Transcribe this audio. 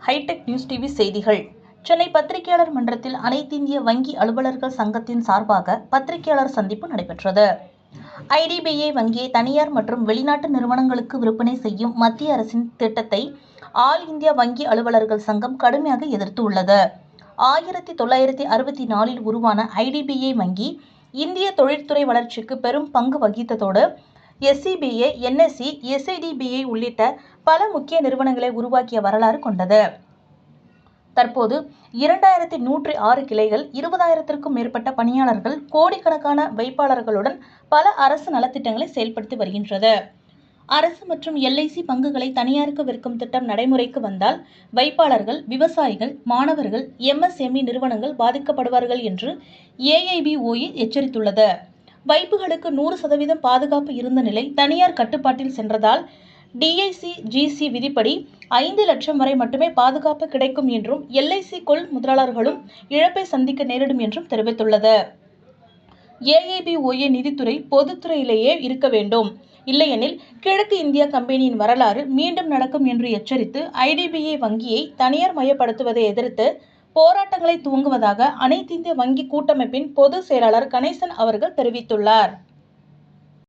Hitech news TV செய்திகள். சென்னை பத்திரிகையாளர் மன்றத்தில் அனைத்திந்திய வங்கி அலுவலர்கள் சங்கத்தின் சார்பாக பத்திரிகையாளர் சந்திப்பு நடைபெற்றது. ஐடிபிஐ வங்கியை தனியார் மற்றும் வெளிநாட்டு நிறுவனங்களுக்கு விற்பனை செய்யும் மத்திய அரசின் திட்டத்தை ஆல் இந்தியா வங்கி அலுவலர்கள் சங்கம் கடுமையாக எதிர்த்துள்ளது. 1964 உருவான ஐடிபிஐ வங்கி இந்திய தொழில்துறை வளர்ச்சிக்கு பெரும் பங்கு வகித்ததோடு எஸ்சிபிஐ, என்எஸ்சி, எஸ்ஐடிபிஐ உள்ளிட்ட பல முக்கிய நிறுவனங்களை உருவாக்கிய வரலாறு கொண்டது. தற்போது 2106 கிளைகள், 20,000க்கும் மேற்பட்ட பணியாளர்கள், கோடிக்கணக்கான வைப்பாளர்களுடன் பல அரசு நலத்திட்டங்களை செயல்படுத்தி வருகின்றது. அரசு மற்றும் எல்ஐசி பங்குகளை தனியாருக்கு விற்கும் திட்டம் நடைமுறைக்கு வந்தால் வைப்பாளர்கள், விவசாயிகள், மாணவர்கள், எம்எஸ்எம்இ நிறுவனங்கள் பாதிக்கப்படுவார்கள் என்று ஏஐபிஓஏ எச்சரித்துள்ளது. வைப்புகளுக்கு 100% பாதுகாப்பு இருந்த நிலை தனியார் கட்டுப்பாட்டில் சென்றதால் டிஐசிஜிசி விதிப்படி 5 லட்சம் வரை மட்டுமே பாதுகாப்பு கிடைக்கும் என்றும் எல்ஐசி கொள் முதலாளர்களும் இழப்பை சந்திக்க நேரிடும் என்றும் தெரிவித்துள்ளது. ஏஐபிஓஏ நிதித்துறை பொதுத்துறையிலேயே இருக்க வேண்டும், இல்லையெனில் கிழக்கு இந்தியா கம்பெனியின் வரலாறு மீண்டும் நடக்கும் என்று எச்சரித்து ஐடிபிஐ வங்கியை தனியார் மயப்படுத்துவதை எதிர்த்து போராட்டங்களை துவங்குவதாக அனைத்திந்திய வங்கி கூட்டமைப்பின் பொதுச் செயலாளர் கணேசன் அவர்கள் தெரிவித்துள்ளார்.